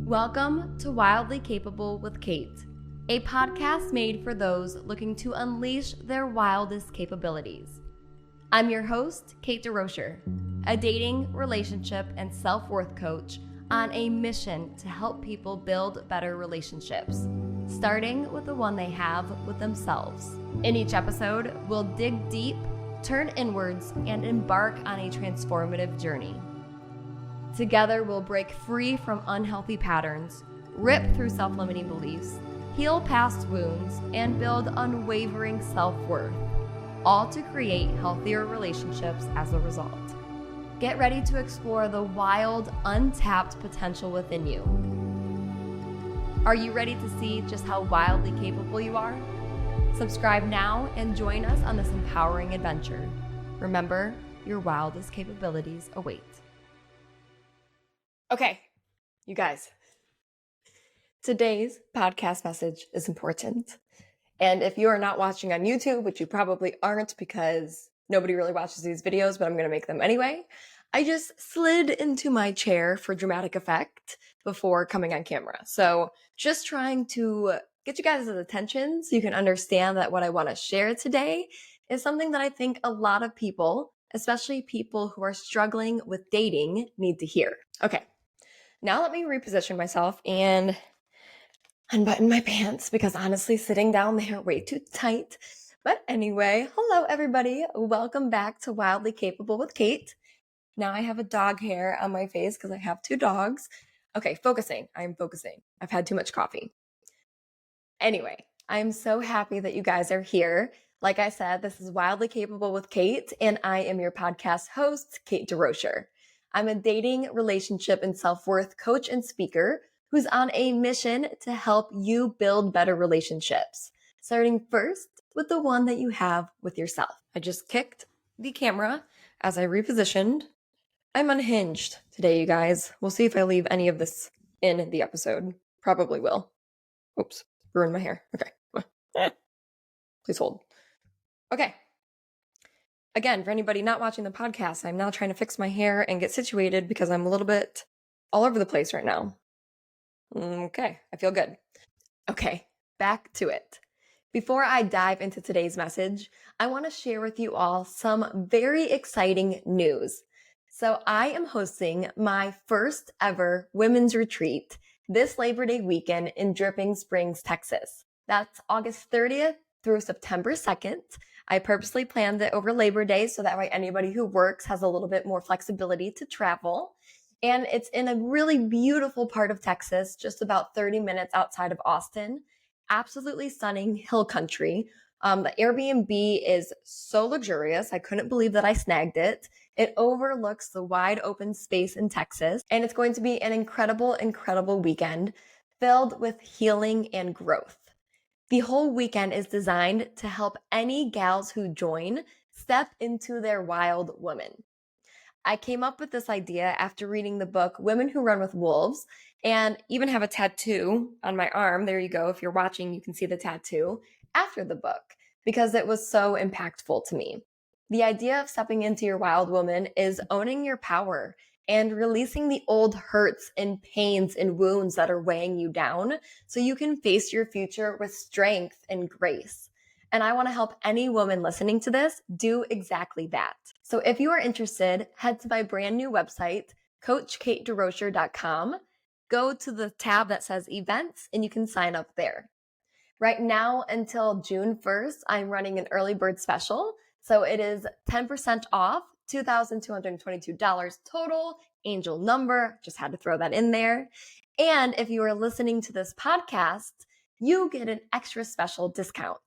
Welcome to Wildly Capable with Kate, a podcast made for those looking to unleash their wildest capabilities. I'm your host, Kate DeRocher, a dating, relationship, and self-worth coach on a mission to help people build better relationships, starting with the one they have with themselves. In each episode, we'll dig deep, turn inwards, and embark on a transformative journey. Together, we'll break free from unhealthy patterns, rip through self-limiting beliefs, heal past wounds, and build unwavering self-worth, all to create healthier relationships as a result. Get ready to explore the wild, untapped potential within you. Are you ready to see just how wildly capable you are? Subscribe now and join us on this empowering adventure. Remember, your wildest capabilities await. Okay, you guys, today's podcast message is important. And if you are not watching on YouTube, which you probably aren't because nobody really watches these videos, but I'm going to make them anyway, I just slid into my chair for dramatic effect before coming on camera. So just trying to get you guys' attention so you can understand that what I want to share today is something that I think a lot of people, especially people who are struggling with dating, need to hear. Okay. Now let me reposition myself and unbutton my pants because honestly, sitting down they are way too tight. But anyway, hello everybody. Welcome back to Wildly Capable with Kate. Now I have a dog hair on my face because I have two dogs. Okay, focusing. I'm focusing. I've had too much coffee. Anyway, I'm so happy that you guys are here. Like I said, this is Wildly Capable with Kate, and I am your podcast host, Kate DeRocher. I'm a dating, relationship, and self-worth coach and speaker who's on a mission to help you build better relationships, starting first with the one that you have with yourself. I just kicked the camera as I repositioned. I'm unhinged today, you guys. We'll see if I leave any of this in the episode. Probably will. Oops, ruined my hair. Okay. Please hold. Okay. Again, for anybody not watching the podcast, I'm now trying to fix my hair and get situated because I'm a little bit all over the place right now. Okay, I feel good. Okay, back to it. Before I dive into today's message, I want to share with you all some very exciting news. So I am hosting my first ever women's retreat this Labor Day weekend in Dripping Springs, Texas. That's August 30th through September 2nd. I purposely planned it over Labor Day so that way anybody who works has a little bit more flexibility to travel. And it's in a really beautiful part of Texas, just about 30 minutes outside of Austin. Absolutely stunning hill country. The Airbnb is so luxurious. I couldn't believe that I snagged it. It overlooks the wide open space in Texas, and it's going to be an incredible, incredible weekend filled with healing and growth. The whole weekend is designed to help any gals who join step into their wild woman. I came up with this idea after reading the book Women Who Run with Wolves and even have a tattoo on my arm. There you go. If you're watching, you can see the tattoo after the book because it was so impactful to me. The idea of stepping into your wild woman is owning your power and releasing the old hurts and pains and wounds that are weighing you down so you can face your future with strength and grace. And I want to help any woman listening to this do exactly that. So if you are interested, head to my brand new website, coachkatederocher.com. Go to the tab that says events and you can sign up there. Right now until June 1st, I'm running an early bird special. So it is 10% off, $2,222 total, angel number, just had to throw that in there. And if you are listening to this podcast, you get an extra special discount.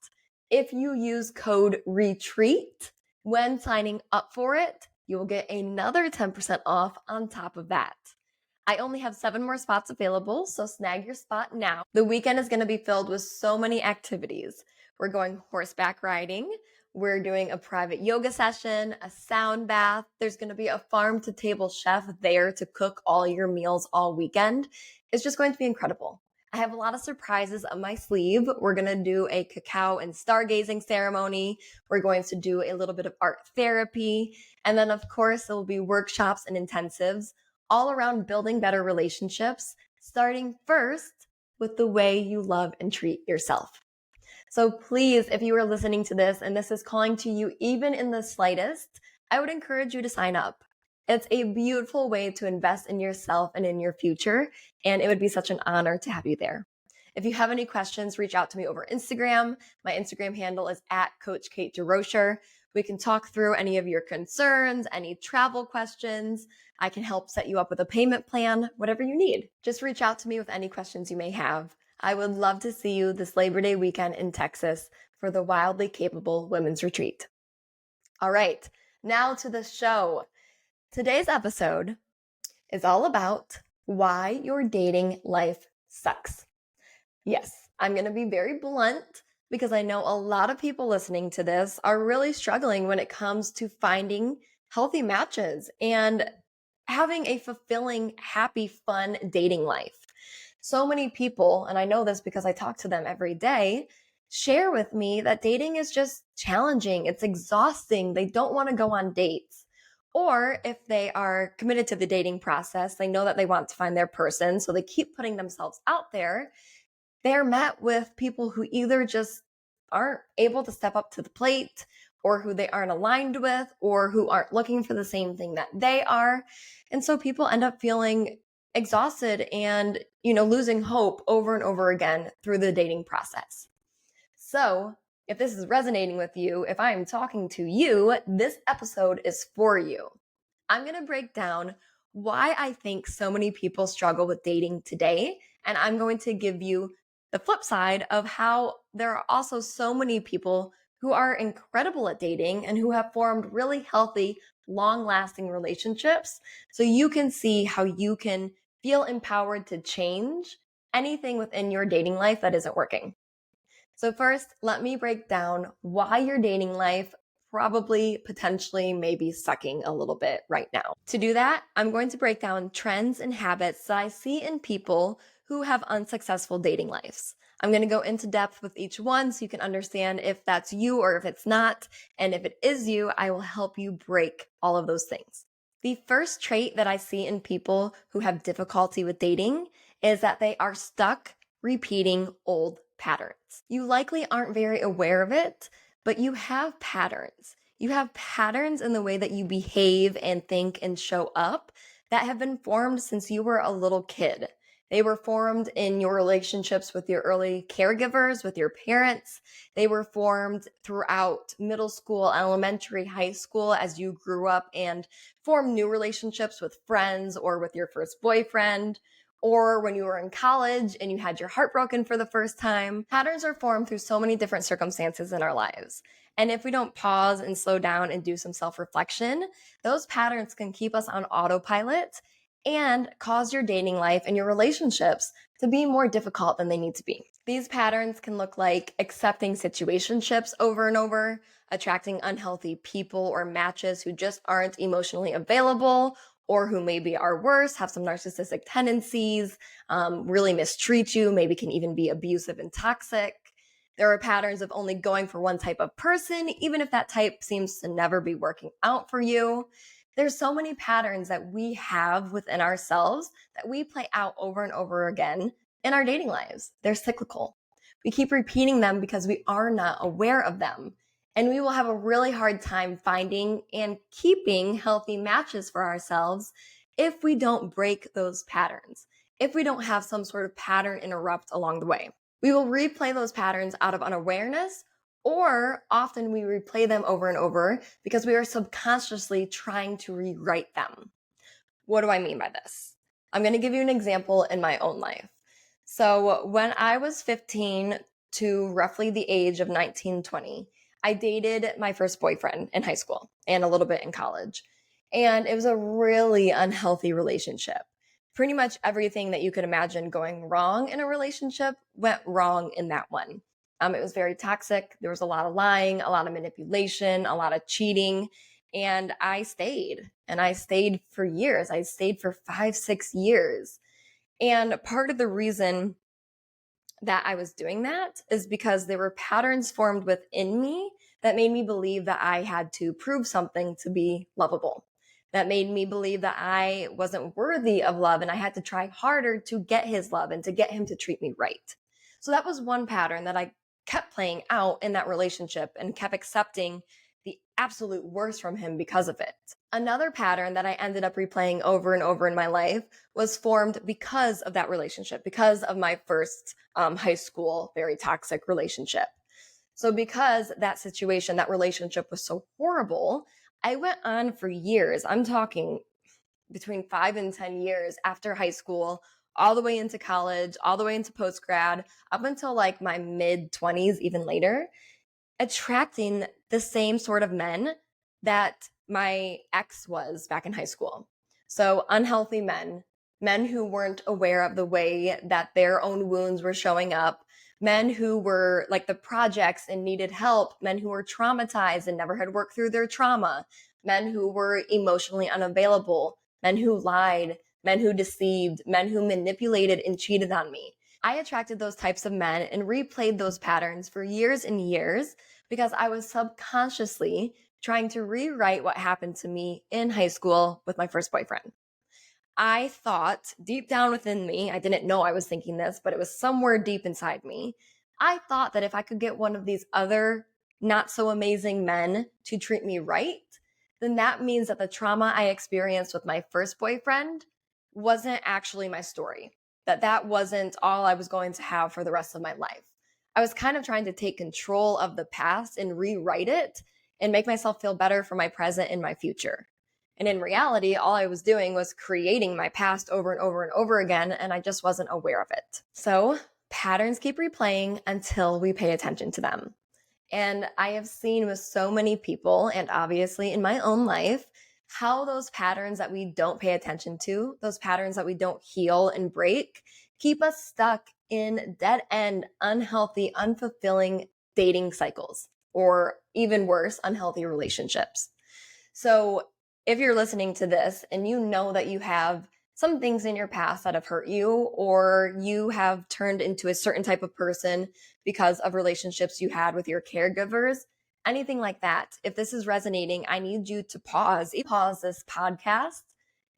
If you use code RETREAT when signing up for it, you will get another 10% off on top of that. I only have 7 more spots available, so snag your spot now. The weekend is going to be filled with so many activities. We're going horseback riding. We're doing a private yoga session, a sound bath. There's going to be a farm-to-table chef there to cook all your meals all weekend. It's just going to be incredible. I have a lot of surprises up my sleeve. We're going to do a cacao and stargazing ceremony. We're going to do a little bit of art therapy. And then, of course, there will be workshops and intensives all around building better relationships starting first with the way you love and treat yourself. So please, if you are listening to this and this is calling to you even in the slightest, I would encourage you to sign up. It's a beautiful way to invest in yourself and in your future, and it would be such an honor to have you there. If you have any questions, reach out to me over Instagram. My Instagram handle is at Coach Kate DeRocher. We can talk through any of your concerns, any travel questions. I can help set you up with a payment plan, whatever you need. Just reach out to me with any questions you may have. I would love to see you this Labor Day weekend in Texas for the Wildly Capable Women's Retreat. All right, now to the show. Today's episode is all about why your dating life sucks. Yes, I'm going to be very blunt because I know a lot of people listening to this are really struggling when it comes to finding healthy matches and having a fulfilling, happy, fun dating life. So many people, and I know this because I talk to them every day, share with me that dating is just challenging. It's exhausting. They don't want to go on dates. Or if they are committed to the dating process, they know that they want to find their person, so they keep putting themselves out there. They're met with people who either just aren't able to step up to the plate, or who they aren't aligned with, or who aren't looking for the same thing that they are. And so people end up feeling exhausted and, losing hope over and over again through the dating process. So if this is resonating with you, if I'm talking to you, this episode is for you. I'm going to break down why I think so many people struggle with dating today. And I'm going to give you the flip side of how there are also so many people who are incredible at dating and who have formed really healthy, long-lasting relationships. So you can see how you can feel empowered to change anything within your dating life that isn't working. So first, let me break down why your dating life probably, potentially, maybe sucking a little bit right now. To do that, I'm going to break down trends and habits that I see in people who have unsuccessful dating lives. I'm going to go into depth with each one so you can understand if that's you or if it's not. And if it is you, I will help you break all of those things. The first trait that I see in people who have difficulty with dating is that they are stuck repeating old patterns. You likely aren't very aware of it, but you have patterns. You have patterns in the way that you behave and think and show up that have been formed since you were a little kid. They were formed in your relationships with your early caregivers, with your parents. They were formed throughout middle school, elementary, high school as you grew up and formed new relationships with friends or with your first boyfriend, or when you were in college and you had your heart broken for the first time. Patterns are formed through so many different circumstances in our lives. And if we don't pause and slow down and do some self-reflection, those patterns can keep us on autopilot and cause your dating life and your relationships to be more difficult than they need to be. These patterns can look like accepting situationships over and over, attracting unhealthy people or matches who just aren't emotionally available, or who maybe are worse, have some narcissistic tendencies, really mistreat you, maybe can even be abusive and toxic. There are patterns of only going for one type of person, even if that type seems to never be working out for you. There's so many patterns that we have within ourselves that we play out over and over again in our dating lives. They're cyclical. We keep repeating them because we are not aware of them. And we will have a really hard time finding and keeping healthy matches for ourselves if we don't break those patterns, if we don't have some sort of pattern interrupt along the way. We will replay those patterns out of unawareness, or often we replay them over and over because we are subconsciously trying to rewrite them. What do I mean by this? I'm going to give you an example in my own life. So when I was 15 to roughly the age of 19, 20, I dated my first boyfriend in high school and a little bit in college. And it was a really unhealthy relationship. Pretty much everything that you could imagine going wrong in a relationship went wrong in that one. It was very toxic. There was a lot of lying, a lot of manipulation, a lot of cheating. And I stayed for years. I stayed for 5-6 years. And part of the reason that I was doing that is because there were patterns formed within me that made me believe that I had to prove something to be lovable. that made me believe that I wasn't worthy of love and I had to try harder to get his love and to get him to treat me right. So that was one pattern that I kept playing out in that relationship and kept accepting the absolute worst from him because of it. Another pattern that I ended up replaying over and over in my life was formed because of that relationship, because of my first high school, very toxic relationship. So because that situation, that relationship was so horrible, I went on for years. I'm talking between 5 and 10 years after high school, all the way into college, all the way into post grad, up until like my mid 20s, even later, attracting the same sort of men that my ex was back in high school. So unhealthy men, men who weren't aware of the way that their own wounds were showing up, men who were like the projects and needed help, men who were traumatized and never had worked through their trauma, men who were emotionally unavailable, men who lied, men who deceived, men who manipulated and cheated on me. I attracted those types of men and replayed those patterns for years and years because I was subconsciously trying to rewrite what happened to me in high school with my first boyfriend. I thought deep down within me, I didn't know I was thinking this, but it was somewhere deep inside me. I thought that if I could get one of these other not so amazing men to treat me right, then that means that the trauma I experienced with my first boyfriend wasn't actually my story, that wasn't all I was going to have for the rest of my life. I was kind of trying to take control of the past and rewrite it and make myself feel better for my present and my future. And in reality, all I was doing was creating my past over and over and over again, and I just wasn't aware of it. So patterns keep replaying until we pay attention to them. And I have seen with so many people, and obviously in my own life, how those patterns that we don't pay attention to, those patterns that we don't heal and break, keep us stuck in dead end, unhealthy, unfulfilling dating cycles, or even worse, unhealthy relationships. So if you're listening to this and you know that you have some things in your past that have hurt you, or you have turned into a certain type of person because of relationships you had with your caregivers, anything like that, if this is resonating, I need you to pause this podcast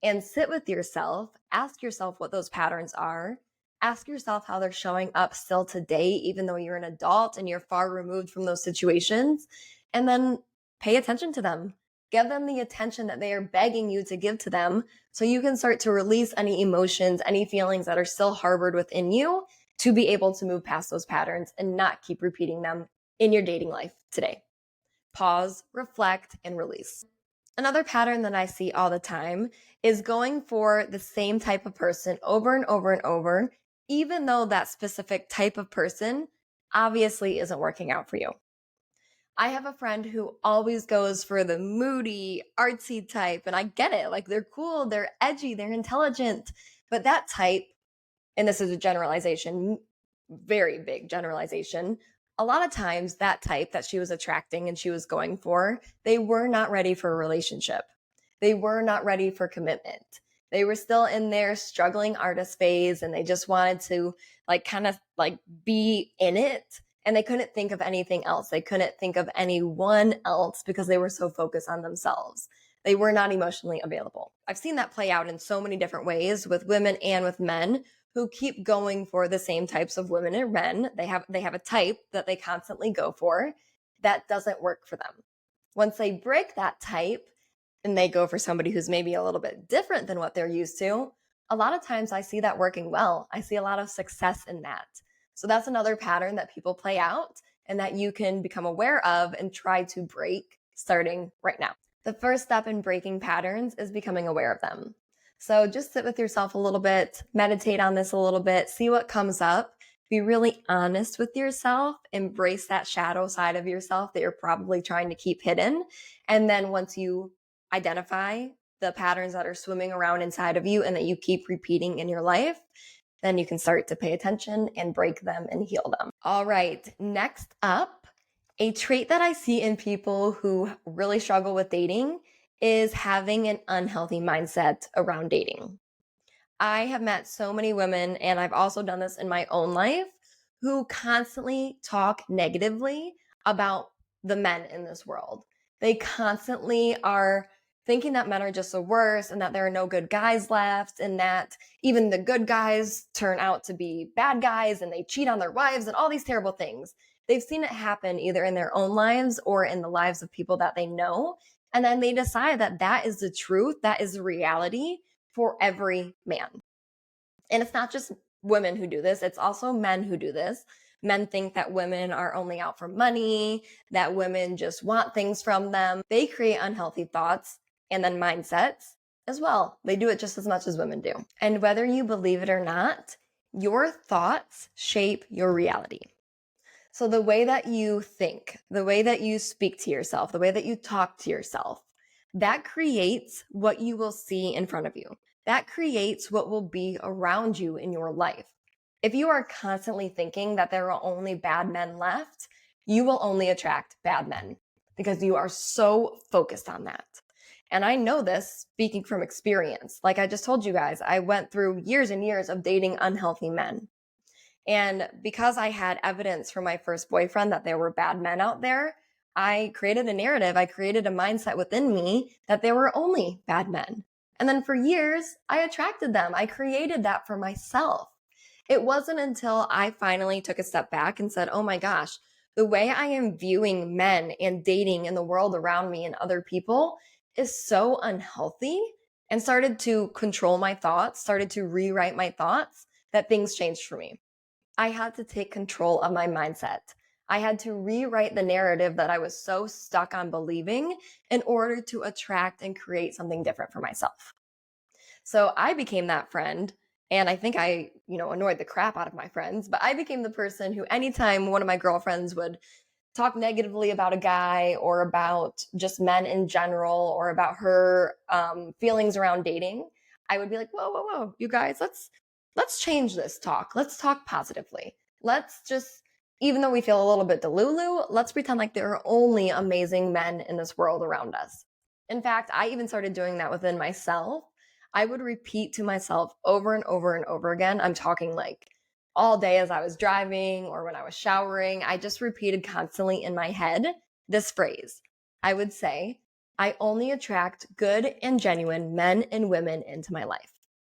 and sit with yourself, ask yourself what those patterns are, ask yourself how they're showing up still today, even though you're an adult and you're far removed from those situations, and then pay attention to them. Give them the attention that they are begging you to give to them so you can start to release any emotions, any feelings that are still harbored within you to be able to move past those patterns and not keep repeating them in your dating life today. Pause, reflect, and release. Another pattern that I see all the time is going for the same type of person over and over and over, even though that specific type of person obviously isn't working out for you. I have a friend who always goes for the moody, artsy type, and I get it. Like, they're cool, they're edgy, they're intelligent. But that type, and this is a generalization, very big generalization, a lot of times that type that she was attracting and she was going for, they were not ready for a relationship. They were not ready for commitment. They were still in their struggling artist phase and they just wanted to kind of be in it. And they couldn't think of anything else. They couldn't think of anyone else because they were so focused on themselves. They were not emotionally available. I've seen that play out in so many different ways with women and with men who keep going for the same types of women and men. They have a type that they constantly go for that doesn't work for them. Once they break that type and they go for somebody who's maybe a little bit different than what they're used to, a lot of times I see that working well. I see a lot of success in that. So that's another pattern that people play out and that you can become aware of and try to break starting right now. The first step in breaking patterns is becoming aware of them. So just sit with yourself a little bit, meditate on this a little bit, see what comes up, be really honest with yourself, embrace that shadow side of yourself that you're probably trying to keep hidden. And then once you identify the patterns that are swimming around inside of you and that you keep repeating in your life, then you can start to pay attention and break them and heal them. All right, next up, a trait that I see in people who really struggle with dating is having an unhealthy mindset around dating. I have met so many women, and I've also done this in my own life, who constantly talk negatively about the men in this world. They constantly are thinking that men are just the worst and that there are no good guys left and that even the good guys turn out to be bad guys and they cheat on their wives and all these terrible things. They've seen it happen either in their own lives or in the lives of people that they know. And then they decide that that is the truth, that is the reality for every man. And it's not just women who do this, it's also men who do this. Men think that women are only out for money, that women just want things from them. They create unhealthy thoughts and then mindsets as well. They do it just as much as women do. And whether you believe it or not, your thoughts shape your reality. So the way that you think, the way that you speak to yourself, the way that you talk to yourself, that creates what you will see in front of you. That creates what will be around you in your life. If you are constantly thinking that there are only bad men left, you will only attract bad men because you are so focused on that. And I know this speaking from experience. Like I just told you guys, I went through years and years of dating unhealthy men. And because I had evidence from my first boyfriend that there were bad men out there, I created a narrative, I created a mindset within me that there were only bad men. And then for years, I attracted them. I created that for myself. It wasn't until I finally took a step back and said, oh my gosh, the way I am viewing men and dating in the world around me and other people is so unhealthy, and started to control my thoughts, started to rewrite my thoughts, that things changed for me. I had to take control of my mindset. I had to rewrite the narrative that I was so stuck on believing in order to attract and create something different for myself. So I became that friend. And I think I, annoyed the crap out of my friends, but I became the person who anytime one of my girlfriends would talk negatively about a guy or about just men in general or about her feelings around dating, I would be like, whoa, you guys, let's change this talk. Let's talk positively. Let's just, even though we feel a little bit delulu, let's pretend like there are only amazing men in this world around us. In fact, I even started doing that within myself. I would repeat to myself over and over and over again. I'm talking like all day as I was driving or when I was showering. I just repeated constantly in my head this phrase. I would say, I only attract good and genuine men and women into my life.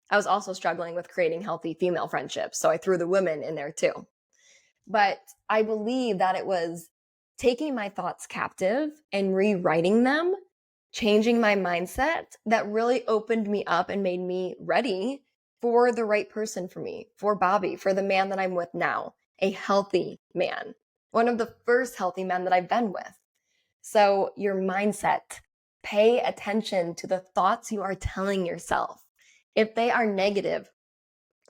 I was also struggling with creating healthy female friendships, so I threw the women in there too. But I believe that it was taking my thoughts captive and rewriting them, changing my mindset, that really opened me up and made me ready for the right person for me, for Bobby, for the man that I'm with now, a healthy man, one of the first healthy men that I've been with. So your mindset, pay attention to the thoughts you are telling yourself. If they are negative,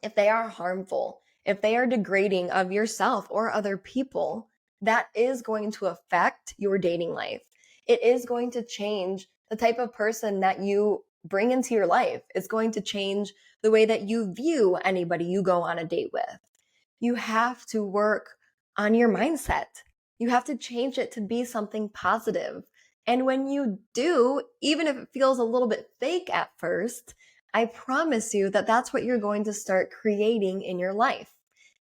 if they are harmful, if they are degrading of yourself or other people, that is going to affect your dating life. It is going to change the type of person that you bring into your life. It's going to change the way that you view anybody you go on a date with. You have to work on your mindset. You have to change it to be something positive. And when you do, even if it feels a little bit fake at first, I promise you that that's what you're going to start creating in your life.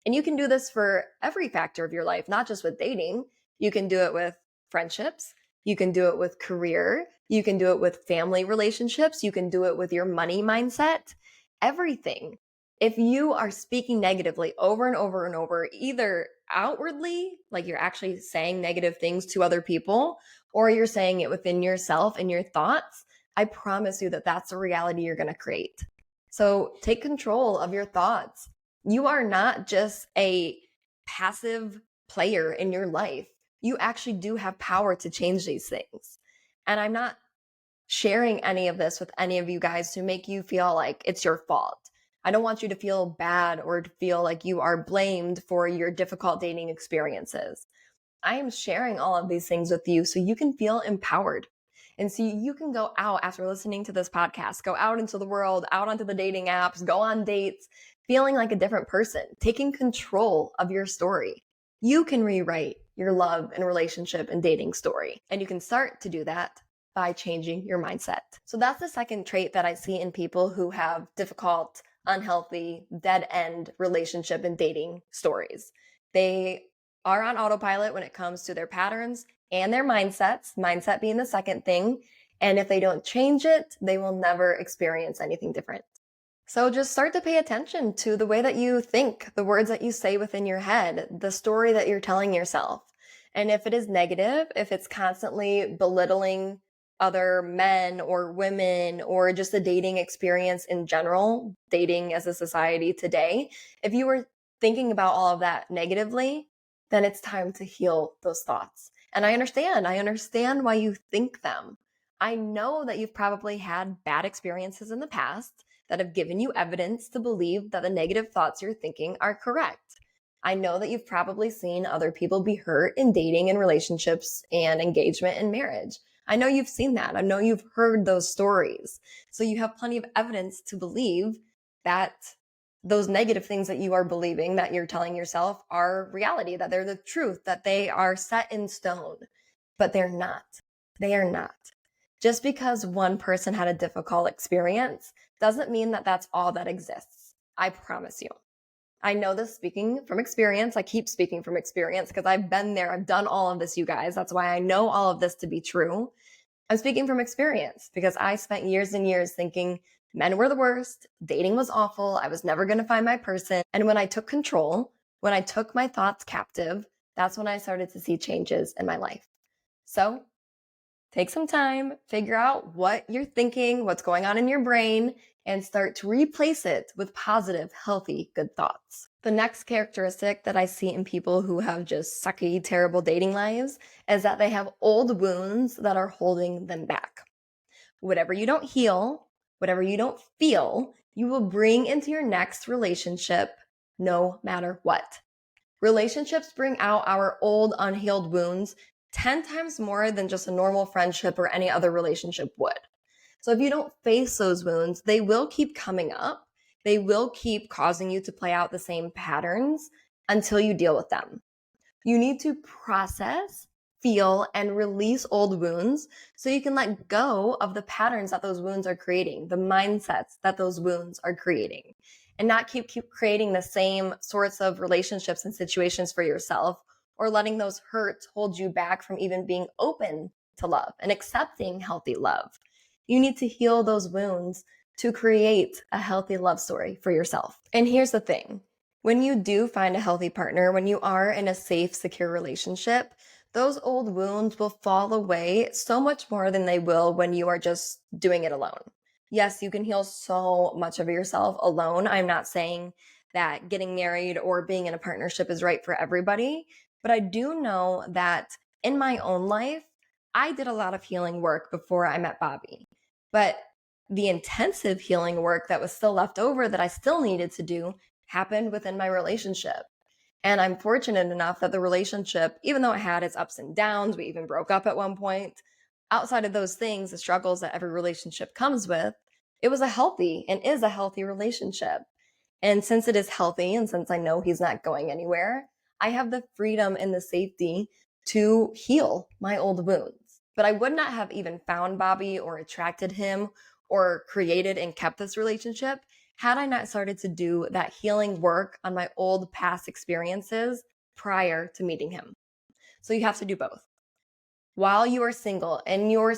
And you can do this for every factor of your life, not just with dating. You can do it with friendships. You can do it with career. You can do it with family relationships. You can do it with your money mindset, everything. If you are speaking negatively over and over and over, either outwardly, like you're actually saying negative things to other people, or you're saying it within yourself and your thoughts, I promise you that that's the reality you're going to create. So take control of your thoughts. You are not just a passive player in your life. You actually do have power to change these things. And I'm not sharing any of this with any of you guys to make you feel like it's your fault. I don't want you to feel bad or to feel like you are blamed for your difficult dating experiences. I am sharing all of these things with you so you can feel empowered. And so you can go out after listening to this podcast, go out into the world, out onto the dating apps, go on dates, feeling like a different person, taking control of your story. You can rewrite your love and relationship and dating story. And you can start to do that by changing your mindset. So that's the second trait that I see in people who have difficult, unhealthy, dead-end relationship and dating stories. They are on autopilot when it comes to their patterns and their mindsets, mindset being the second thing, And if they don't change it, they will never experience anything different. So just start to pay attention to the way that you think, the words that you say within your head, the story that you're telling yourself. And if it is negative, if it's constantly belittling other men or women or just the dating experience in general, dating as a society today, if you were thinking about all of that negatively, then it's time to heal those thoughts. And I understand why you think them. I know that you've probably had bad experiences in the past that have given you evidence to believe that the negative thoughts you're thinking are correct. I know that you've probably seen other people be hurt in dating and relationships and engagement and marriage. I know you've seen that. I know you've heard those stories. So you have plenty of evidence to believe that those negative things that you are believing, that you're telling yourself, are reality, that they're the truth, that they are set in stone. But they're not. They are not. Just because one person had a difficult experience doesn't mean that that's all that exists. I promise you. I know this speaking from experience. I keep speaking from experience because I've been there. I've done all of this, you guys. That's why I know all of this to be true. I'm speaking from experience because I spent years and years thinking men were the worst, dating was awful, I was never going to find my person. And when I took control, when I took my thoughts captive, that's when I started to see changes in my life. So take some time, figure out what you're thinking, what's going on in your brain, and start to replace it with positive, healthy, good thoughts. The next characteristic that I see in people who have just sucky, terrible dating lives is that they have old wounds that are holding them back. Whatever you don't heal, whatever you don't feel, you will bring into your next relationship no matter what. Relationships bring out our old, unhealed wounds 10 times more than just a normal friendship or any other relationship would. So if you don't face those wounds, they will keep coming up. They will keep causing you to play out the same patterns until you deal with them. You need to process, feel, and release old wounds so you can let go of the patterns that those wounds are creating, the mindsets that those wounds are creating, and not keep creating the same sorts of relationships and situations for yourself, or letting those hurts hold you back from even being open to love and accepting healthy love. You need to heal those wounds to create a healthy love story for yourself. And here's the thing. When you do find a healthy partner, when you are in a safe, secure relationship, those old wounds will fall away so much more than they will when you are just doing it alone. Yes, you can heal so much of yourself alone. I'm not saying that getting married or being in a partnership is right for everybody, but I do know that in my own life, I did a lot of healing work before I met Bobby. But the intensive healing work that was still left over that I still needed to do happened within my relationship. And I'm fortunate enough that the relationship, even though it had its ups and downs, we even broke up at one point, outside of those things, the struggles that every relationship comes with, it was a healthy and is a healthy relationship. And since it is healthy, and since I know he's not going anywhere, I have the freedom and the safety to heal my old wounds. But I would not have even found Bobby or attracted him or created and kept this relationship had I not started to do that healing work on my old past experiences prior to meeting him. So you have to do both. While you are single, in your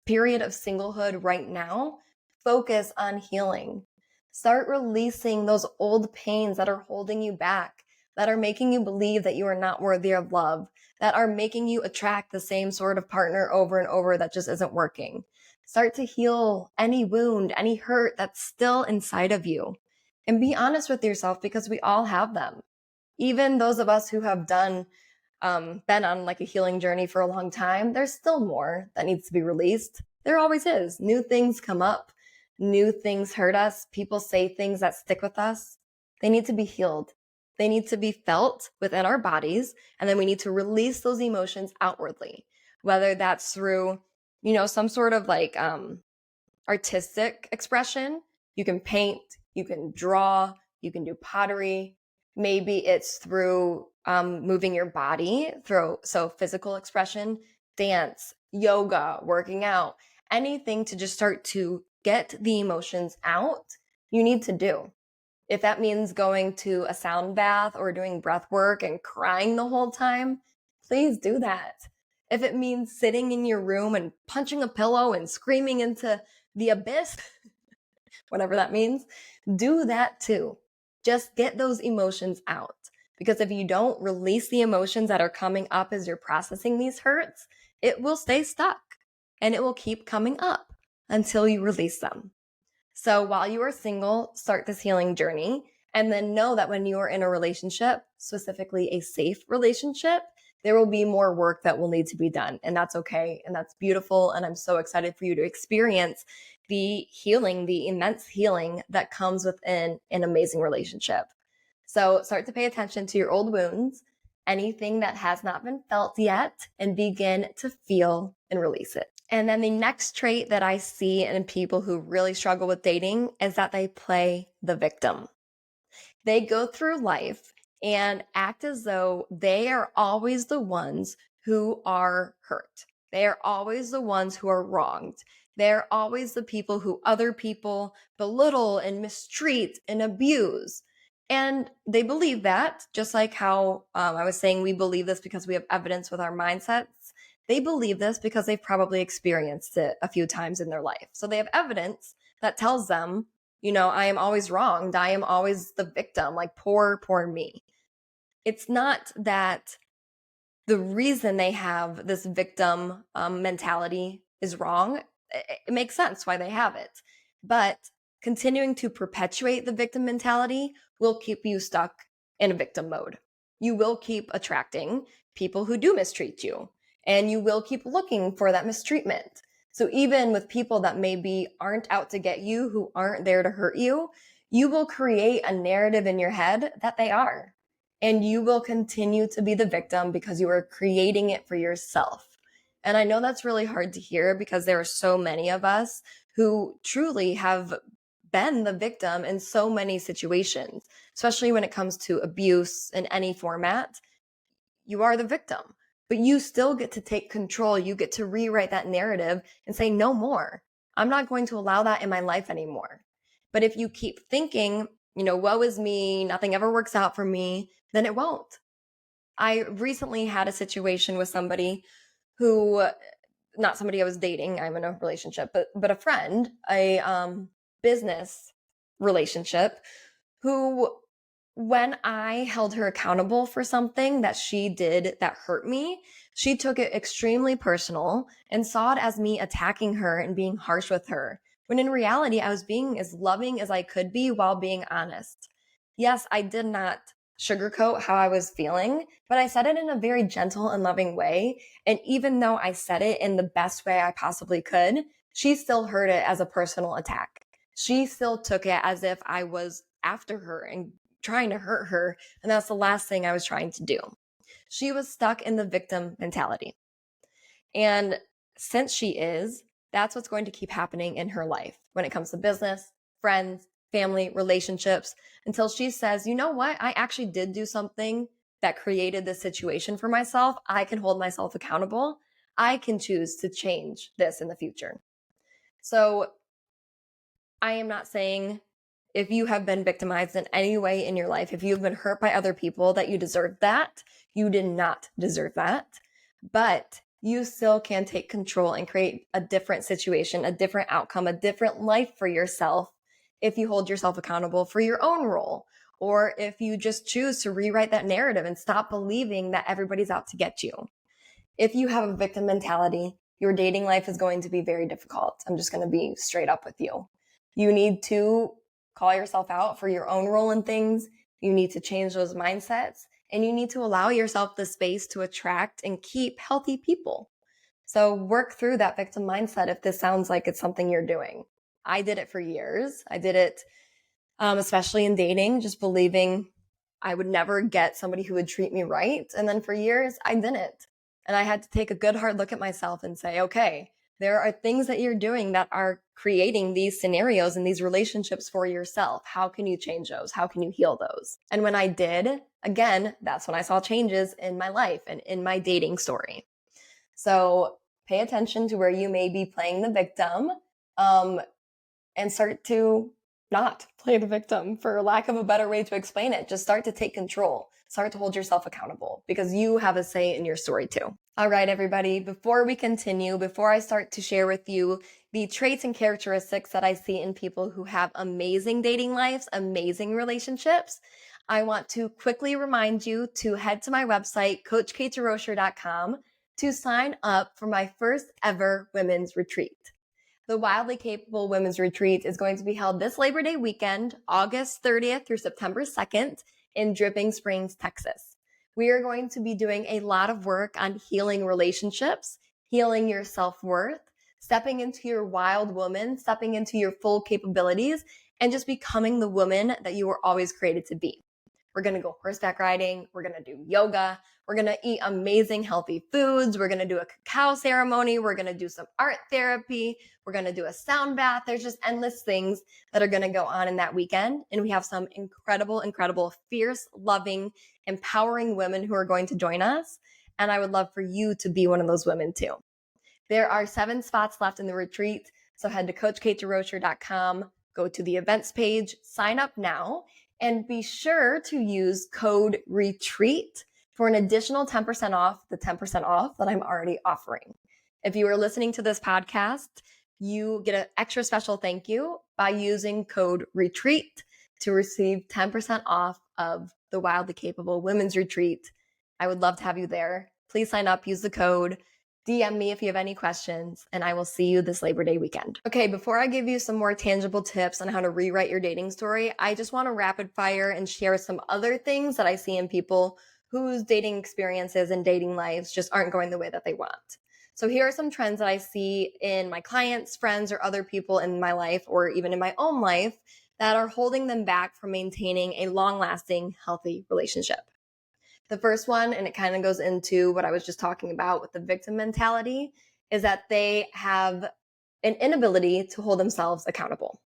period of singlehood right now, focus on healing. Start releasing those old pains that are holding you back, that are making you believe that you are not worthy of love, that are making you attract the same sort of partner over and over that just isn't working. Start to heal any wound, any hurt that's still inside of you. And be honest with yourself because we all have them. Even those of us who have been on like a healing journey for a long time, there's still more that needs to be released. There always is. New things come up. New things hurt us. People say things that stick with us. They need to be healed. They need to be felt within our bodies. And then we need to release those emotions outwardly, whether that's through, some sort of like artistic expression. You can paint, you can draw, you can do pottery. Maybe it's through moving your body, so physical expression, dance, yoga, working out, anything to just start to get the emotions out, you need to do. If that means going to a sound bath or doing breath work and crying the whole time, please do that. if it means sitting in your room and punching a pillow and screaming into the abyss, whatever that means, do that too. Just get those emotions out. Because if you don't release the emotions that are coming up as you're processing these hurts, it will stay stuck and it will keep coming up until you release them. So while you are single, start this healing journey, and then know that when you are in a relationship, specifically a safe relationship, there will be more work that will need to be done. And that's okay. And that's beautiful. And I'm so excited for you to experience the healing, the immense healing that comes within an amazing relationship. So start to pay attention to your old wounds, anything that has not been felt yet, and begin to feel and release it. And then the next trait that I see in people who really struggle with dating is that they play the victim. They go through life and act as though they are always the ones who are hurt. They are always the ones who are wronged. They're always the people who other people belittle and mistreat and abuse. And they believe that, just like how I was saying, we believe this because we have evidence with our mindsets. They believe this because they've probably experienced it a few times in their life. So they have evidence that tells them, I am always wronged. I am always the victim, like poor, poor me. It's not that the reason they have this victim mentality is wrong. It makes sense why they have it. But continuing to perpetuate the victim mentality will keep you stuck in a victim mode. You will keep attracting people who do mistreat you, and you will keep looking for that mistreatment. So even with people that maybe aren't out to get you, who aren't there to hurt you, you will create a narrative in your head that they are. And you will continue to be the victim because you are creating it for yourself. And I know that's really hard to hear because there are so many of us who truly have been the victim in so many situations, especially when it comes to abuse in any format. You are the victim, but you still get to take control. You get to rewrite that narrative and say, no more. I'm not going to allow that in my life anymore. But if you keep thinking, woe is me, nothing ever works out for me, then it won't. I recently had a situation with somebody who, not somebody I was dating, I'm in a relationship, but a friend, a business relationship, who, when I held her accountable for something that she did that hurt me, she took it extremely personal and saw it as me attacking her and being harsh with her. When in reality, I was being as loving as I could be while being honest. Yes, I did not sugarcoat how I was feeling, but I said it in a very gentle and loving way. And even though I said it in the best way I possibly could, she still heard it as a personal attack. She still took it as if I was after her and trying to hurt her. And that's the last thing I was trying to do. She was stuck in the victim mentality. And since she is, that's what's going to keep happening in her life when it comes to business, friends, family, relationships, until she says, you know what? I actually did do something that created this situation for myself. I can hold myself accountable. I can choose to change this in the future. So I am not saying if you have been victimized in any way in your life, if you've been hurt by other people, that you deserve that. You did not deserve that. But you still can take control and create a different situation, a different outcome, a different life for yourself if you hold yourself accountable for your own role, or if you just choose to rewrite that narrative and stop believing that everybody's out to get you. If you have a victim mentality, your dating life is going to be very difficult. I'm just going to be straight up with you. You need to call yourself out for your own role in things. You need to change those mindsets, and you need to allow yourself the space to attract and keep healthy people. So work through that victim mindset if this sounds like it's something you're doing. I did it for years. I did it, especially in dating, just believing I would never get somebody who would treat me right. And then for years, I didn't. And I had to take a good hard look at myself and say, okay, there are things that you're doing that are creating these scenarios and these relationships for yourself. How can you change those? How can you heal those? And when I did, again, that's when I saw changes in my life and in my dating story. So pay attention to where you may be playing the victim, and start to not play the victim, for lack of a better way to explain it. Just start to take control. Start to hold yourself accountable because you have a say in your story too. All right, everybody, before we continue, before I start to share with you the traits and characteristics that I see in people who have amazing dating lives, amazing relationships, I want to quickly remind you to head to my website, coachkaterosher.com, to sign up for my first ever women's retreat. The Wildly Capable Women's Retreat is going to be held this Labor Day weekend, August 30th through September 2nd in Dripping Springs, Texas. We are going to be doing a lot of work on healing relationships, healing your self-worth, stepping into your wild woman, stepping into your full capabilities, and just becoming the woman that you were always created to be. We're going to go horseback riding. We're going to do yoga. We're going to eat amazing, healthy foods. We're going to do a cacao ceremony. We're going to do some art therapy. We're going to do a sound bath. There's just endless things that are going to go on in that weekend. And we have some incredible, fierce, loving, empowering women who are going to join us. And I would love for you to be one of those women too. There are 7 spots left in the retreat. So head to coachkaterosher.com, go to the events page, sign up now, and be sure to use code RETREAT for an additional 10% off the 10% off that I'm already offering. If you are listening to this podcast, you get an extra special thank you by using code RETREAT to receive 10% off of the Wildly Capable Women's Retreat. I would love to have you there. Please sign up, use the code, DM me if you have any questions, and I will see you this Labor Day weekend. Okay, before I give you some more tangible tips on how to rewrite your dating story, I just want to rapid fire and share some other things that I see in people whose dating experiences and dating lives just aren't going the way that they want. So here are some trends that I see in my clients, friends, or other people in my life, or even in my own life, that are holding them back from maintaining a long-lasting, healthy relationship. The first one, and it kind of goes into what I was just talking about with the victim mentality, is that they have an inability to hold themselves accountable.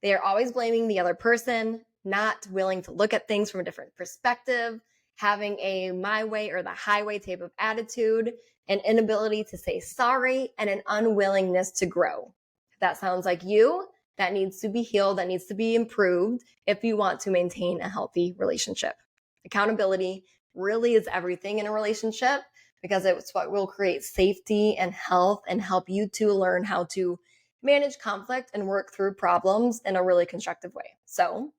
They are always blaming the other person, not willing to look at things from a different perspective, having a my way or the highway type of attitude, an inability to say sorry, and an unwillingness to grow. If that sounds like you, that needs to be healed, that needs to be improved if you want to maintain a healthy relationship. Accountability really is everything in a relationship because it's what will create safety and health and help you to learn how to manage conflict and work through problems in a really constructive way. So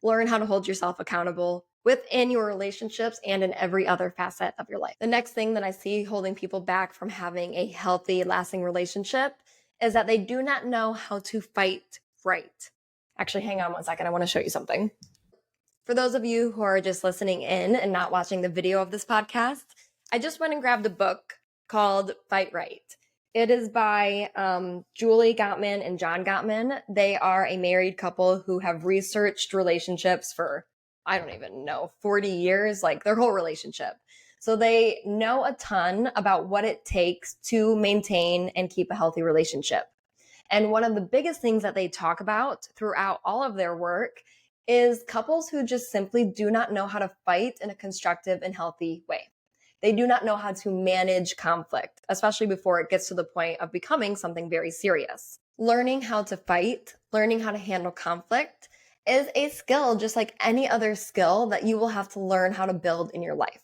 learn how to hold yourself accountable within your relationships and in every other facet of your life. The next thing that I see holding people back from having a healthy, lasting relationship is that they do not know how to fight right. Actually, hang on one second. I want to show you something. For those of you who are just listening in and not watching the video of this podcast, I just went and grabbed a book called Fight Right. It is by Julie Gottman and John Gottman. They are a married couple who have researched relationships for, I don't even know, 40 years, like their whole relationship. So they know a ton about what it takes to maintain and keep a healthy relationship. And one of the biggest things that they talk about throughout all of their work is couples who just simply do not know how to fight in a constructive and healthy way. They do not know how to manage conflict, especially before it gets to the point of becoming something very serious. Learning how to fight, learning how to handle conflict is a skill just like any other skill that you will have to learn how to build in your life.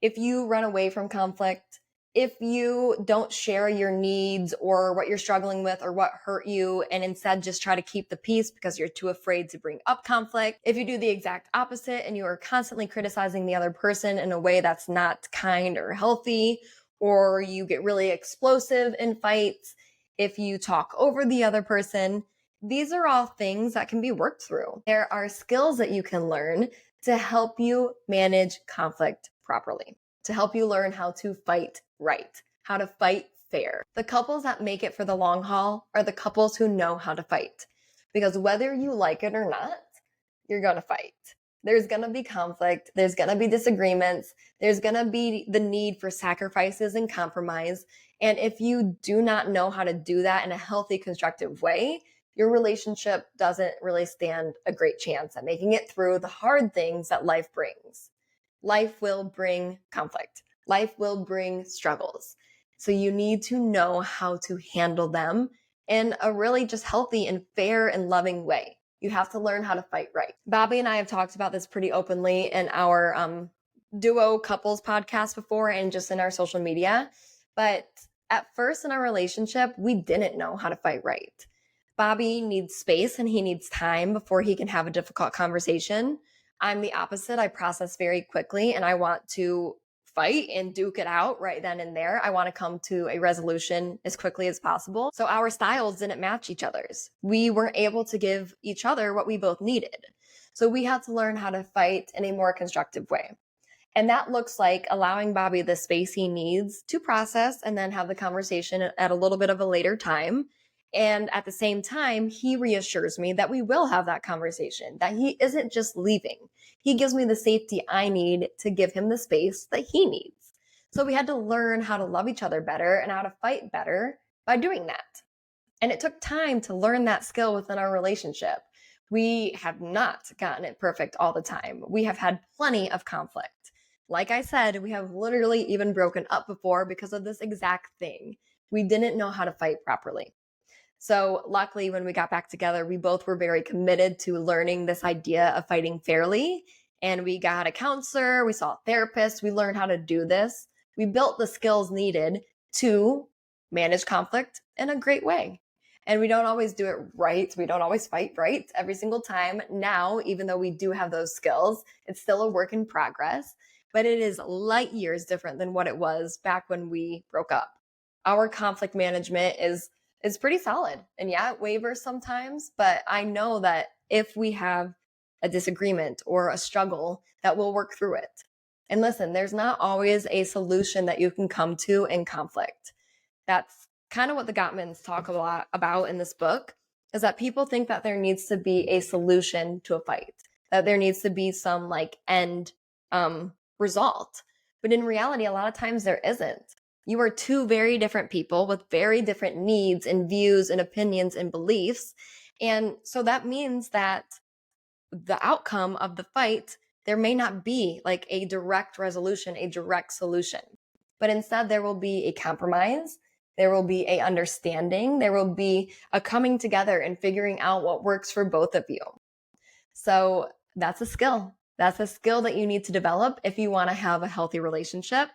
If you run away from conflict, if you don't share your needs or what you're struggling with or what hurt you and instead just try to keep the peace because you're too afraid to bring up conflict, if you do the exact opposite and you are constantly criticizing the other person in a way that's not kind or healthy, or you get really explosive in fights, if you talk over the other person, these are all things that can be worked through. There are skills that you can learn to help you manage conflict properly, to help you learn how to fight right, how to fight fair. The couples that make it for the long haul are the couples who know how to fight. Because whether you like it or not, you're going to fight. There's going to be conflict. There's going to be disagreements. There's going to be the need for sacrifices and compromise. And if you do not know how to do that in a healthy, constructive way, your relationship doesn't really stand a great chance at making it through the hard things that life brings. Life will bring conflict. Life will bring struggles. So you need to know how to handle them in a really just healthy and fair and loving way. You have to learn how to fight right. Bobby and I have talked about this pretty openly in our duo couples podcasts before and just in our social media. But at first in our relationship, we didn't know how to fight right. Bobby needs space and he needs time before he can have a difficult conversation. I'm the opposite. I process very quickly and I want to fight and duke it out right then and there. I want to come to a resolution as quickly as possible. So our styles didn't match each other's. We weren't able to give each other what we both needed. So we had to learn how to fight in a more constructive way. And that looks like allowing Bobby the space he needs to process and then have the conversation at a little bit of a later time. And at the same time, he reassures me that we will have that conversation, that he isn't just leaving. He gives me the safety I need to give him the space that he needs. So we had to learn how to love each other better and how to fight better by doing that. And it took time to learn that skill within our relationship. We have not gotten it perfect all the time. We have had plenty of conflict. Like I said, we have literally even broken up before because of this exact thing. We didn't know how to fight properly. So luckily, when we got back together, we both were very committed to learning this idea of fighting fairly. And we got a counselor, we saw a therapist, we learned how to do this. We built the skills needed to manage conflict in a great way. And we don't always do it right. We don't always fight right every single time. Now, even though we do have those skills, it's still a work in progress, but it is light years different than what it was back when we broke up. Our conflict management is pretty solid. And yeah, it wavers sometimes, but I know that if we have a disagreement or a struggle, that we'll work through it. And listen, there's not always a solution that you can come to in conflict. That's kind of what the Gottmans talk a lot about in this book, is that people think that there needs to be a solution to a fight, that there needs to be some like end result. But in reality, a lot of times there isn't. You are two very different people with very different needs and views and opinions and beliefs. And so that means that the outcome of the fight, there may not be like a direct resolution, a direct solution, but instead there will be a compromise. There will be a understanding. There will be a coming together and figuring out what works for both of you. So that's a skill. That's a skill that you need to develop if you want to have a healthy relationship.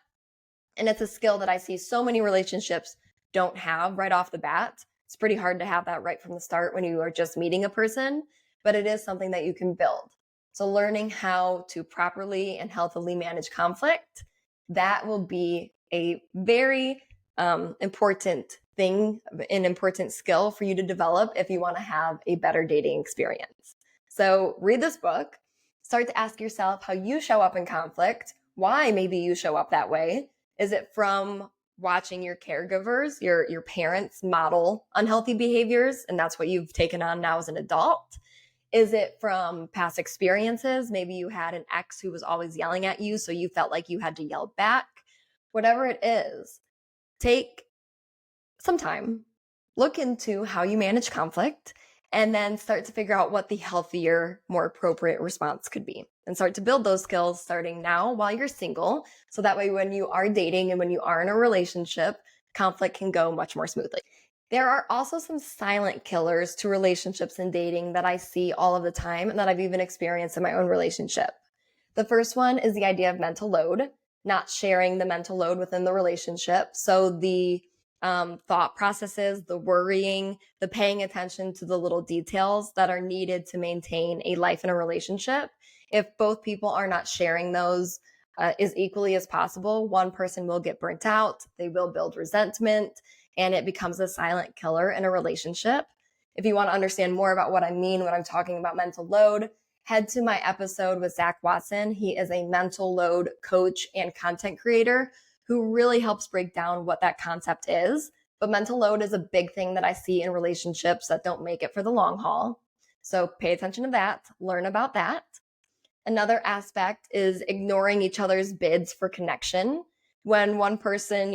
And it's a skill that I see so many relationships don't have right off the bat. It's pretty hard to have that right from the start when you are just meeting a person, but it is something that you can build. So learning how to properly and healthily manage conflict, that will be a very important thing, an important skill for you to develop if you want to have a better dating experience. So read this book, start to ask yourself how you show up in conflict, why maybe you show up that way. Is it from watching your caregivers, your parents model unhealthy behaviors, and that's what you've taken on now as an adult? Is it from past experiences? Maybe you had an ex who was always yelling at you, so you felt like you had to yell back. Whatever it is, take some time, look into how you manage conflict, and then start to figure out what the healthier, more appropriate response could be. And start to build those skills starting now while you're single. So that way, when you are dating and when you are in a relationship, conflict can go much more smoothly. There are also some silent killers to relationships and dating that I see all of the time and that I've even experienced in my own relationship. The first one is the idea of mental load, not sharing the mental load within the relationship. So the thought processes, the worrying, the paying attention to the little details that are needed to maintain a life in a relationship. If both people are not sharing those as equally as possible, one person will get burnt out, they will build resentment, and it becomes a silent killer in a relationship. If you want to understand more about what I mean when I'm talking about mental load, head to my episode with Zach Watson. He is a mental load coach and content creator who really helps break down what that concept is. But mental load is a big thing that I see in relationships that don't make it for the long haul. So pay attention to that, learn about that. Another aspect is ignoring each other's bids for connection. When one person,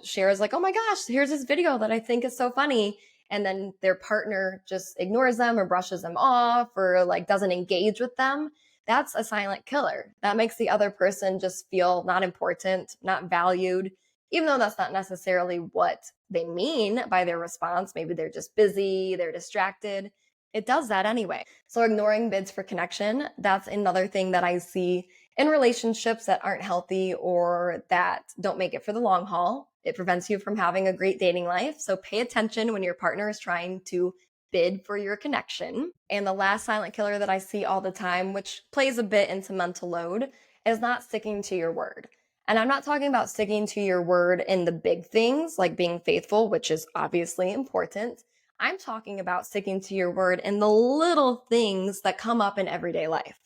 shares like, oh my gosh, here's this video that I think is so funny. And then their partner just ignores them or brushes them off or like doesn't engage with them. That's a silent killer. That makes the other person just feel not important, not valued, even though that's not necessarily what they mean by their response. Maybe they're just busy, they're distracted. It does that anyway. So ignoring bids for connection, that's another thing that I see In relationships that aren't healthy or that don't make it for the long haul, it prevents you from having a great dating life. So pay attention when your partner is trying to bid for your connection. And the last silent killer that I see all the time, which plays a bit into mental load, is not sticking to your word. And I'm not talking about sticking to your word in the big things like being faithful, which is obviously important. I'm talking about sticking to your word in the little things that come up in everyday life.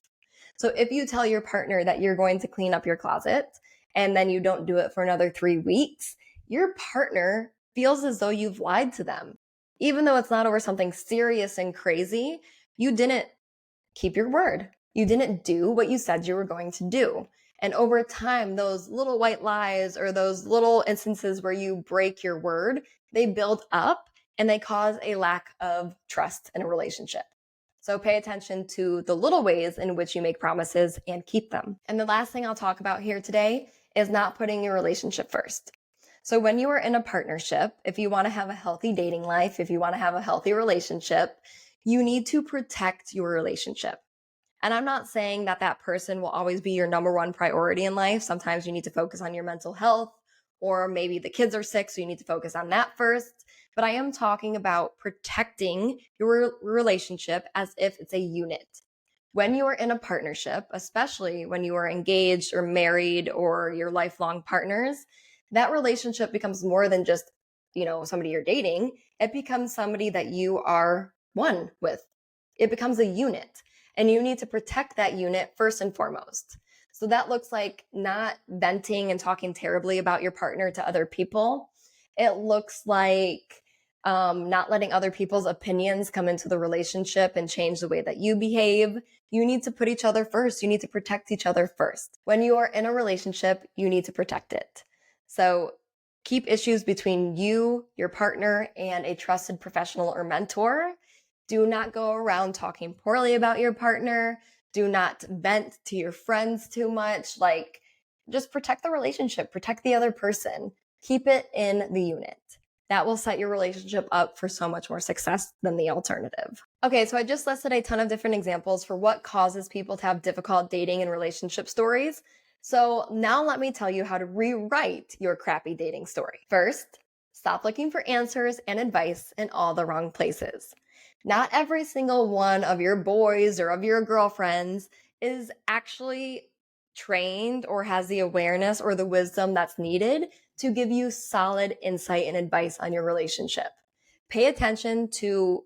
So if you tell your partner that you're going to clean up your closet and then you don't do it for another 3 weeks, your partner feels as though you've lied to them. Even though it's not over something serious and crazy, you didn't keep your word. You didn't do what you said you were going to do. And over time, those little white lies or those little instances where you break your word, they build up and they cause a lack of trust in a relationship. So pay attention to the little ways in which you make promises and keep them. And the last thing I'll talk about here today is not putting your relationship first. So when you are in a partnership, if you want to have a healthy dating life, if you want to have a healthy relationship, you need to protect your relationship. And I'm not saying that that person will always be your number one priority in life. Sometimes you need to focus on your mental health, or maybe the kids are sick, so you need to focus on that first. But I am talking about protecting your relationship as if it's a unit. When you are in a partnership, especially when you are engaged or married or your lifelong partners, that relationship becomes more than just, somebody you're dating. It becomes somebody that you are one with. It becomes a unit, and you need to protect that unit first and foremost. So that looks like not venting and talking terribly about your partner to other people. It looks like not letting other people's opinions come into the relationship and change the way that you behave. You need to put each other first. You need to protect each other first. When you are in a relationship, you need to protect it. So keep issues between you, your partner, and a trusted professional or mentor. Do not go around talking poorly about your partner. Do not vent to your friends too much. Just protect the relationship, protect the other person. Keep it in the unit. That will set your relationship up for so much more success than the alternative. Okay, so I just listed a ton of different examples for what causes people to have difficult dating and relationship stories. So now let me tell you how to rewrite your crappy dating story. First, stop looking for answers and advice in all the wrong places. Not every single one of your boys or of your girlfriends is actually trained or has the awareness or the wisdom that's needed to give you solid insight and advice on your relationship. Pay attention to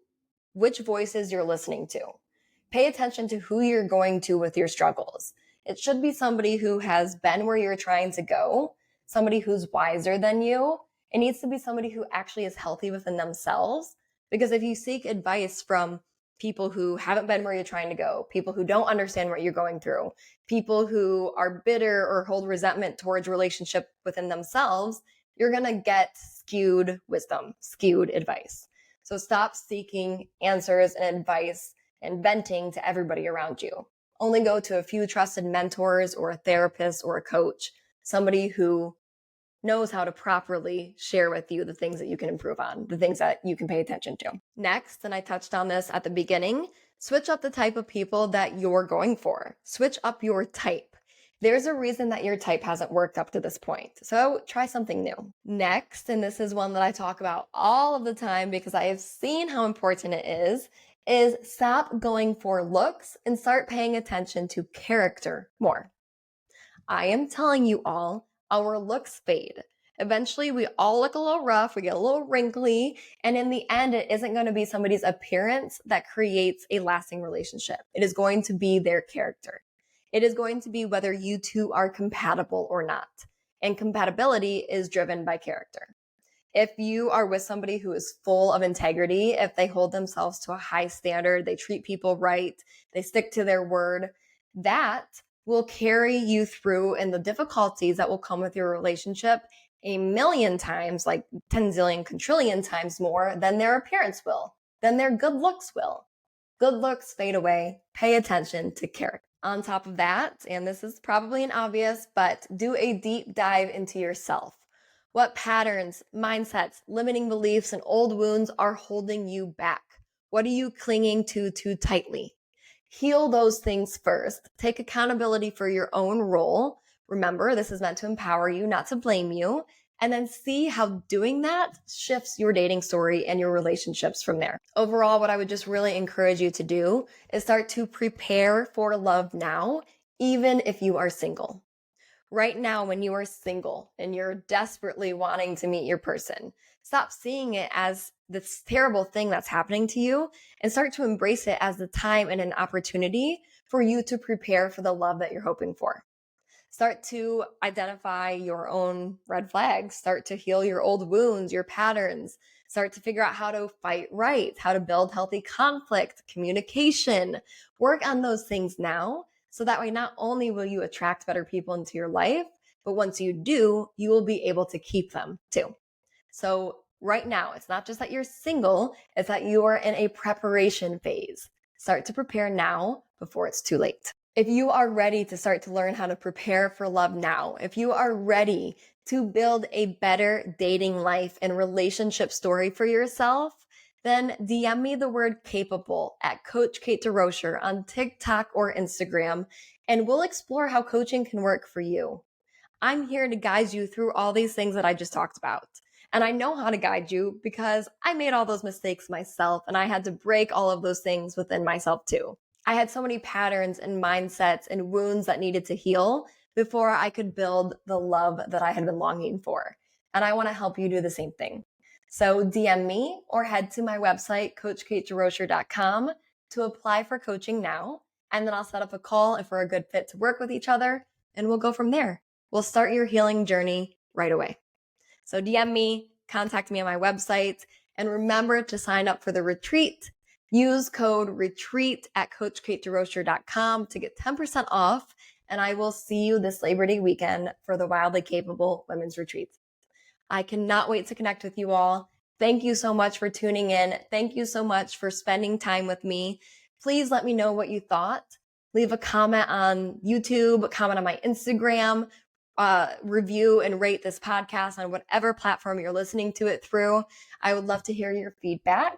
which voices you're listening to. Pay attention to who you're going to with your struggles. It should be somebody who has been where you're trying to go, somebody who's wiser than you. It needs to be somebody who actually is healthy within themselves. Because if you seek advice from people who haven't been where you're trying to go, people who don't understand what you're going through, people who are bitter or hold resentment towards relationship within themselves, you're going to get skewed wisdom, skewed advice. So stop seeking answers and advice and venting to everybody around you. Only go to a few trusted mentors or a therapist or a coach, somebody who knows how to properly share with you the things that you can improve on, the things that you can pay attention to. Next, and I touched on this at the beginning, switch up the type of people that you're going for. Switch up your type. There's a reason that your type hasn't worked up to this point. So try something new. Next, and this is one that I talk about all of the time because I have seen how important it is stop going for looks and start paying attention to character more. I am telling you all, our looks fade. Eventually, we all look a little rough, we get a little wrinkly, and in the end, it isn't going to be somebody's appearance that creates a lasting relationship. It is going to be their character. It is going to be whether you two are compatible or not. And compatibility is driven by character. If you are with somebody who is full of integrity, if they hold themselves to a high standard, they treat people right, they stick to their word, that will carry you through and the difficulties that will come with your relationship a million times, like 10 zillion quadrillion times more than their appearance will, than their good looks will. Good looks fade away. Pay attention to character. On top of that, and this is probably an obvious, but do a deep dive into yourself. What patterns, mindsets, limiting beliefs, and old wounds are holding you back? What are you clinging to too tightly? Heal those things first. Take accountability for your own role. Remember, this is meant to empower you, not to blame you. And then see how doing that shifts your dating story and your relationships from there. Overall, what I would just really encourage you to do is start to prepare for love now, even if you are single. Right now, when you are single and you're desperately wanting to meet your person, stop seeing it as this terrible thing that's happening to you and start to embrace it as the time and an opportunity for you to prepare for the love that you're hoping for. Start to identify your own red flags, start to heal your old wounds, your patterns, start to figure out how to fight right, how to build healthy conflict, communication. Work on those things now, so that way not only will you attract better people into your life, but once you do, you will be able to keep them too. So right now, it's not just that you're single, it's that you are in a preparation phase. Start to prepare now before it's too late. If you are ready to start to learn how to prepare for love now, if you are ready to build a better dating life and relationship story for yourself, then DM me the word capable at Coach Kate DeRocher on TikTok or Instagram, and we'll explore how coaching can work for you. I'm here to guide you through all these things that I just talked about. And I know how to guide you because I made all those mistakes myself, and I had to break all of those things within myself too. I had so many patterns and mindsets and wounds that needed to heal before I could build the love that I had been longing for. And I want to help you do the same thing. So DM me or head to my website, coachkatederocher.com, to apply for coaching now. And then I'll set up a call if we're a good fit to work with each other, and we'll go from there. We'll start your healing journey right away. So DM me, contact me on my website, and remember to sign up for the retreat. Use code RETREAT at CoachKateDeRocher.com to get 10% off, and I will see you this Labor Day weekend for the Wildly Capable Women's Retreat. I cannot wait to connect with you all. Thank you so much for tuning in. Thank you so much for spending time with me. Please let me know what you thought. Leave a comment on YouTube, comment on my Instagram, review and rate this podcast on whatever platform you're listening to it through. I would love to hear your feedback.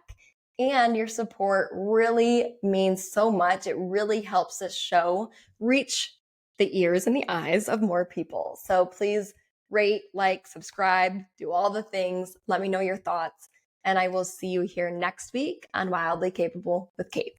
And your support really means so much. It really helps this show reach the ears and the eyes of more people. So please rate, like, subscribe, do all the things. Let me know your thoughts. And I will see you here next week on Wildly Capable with Kate.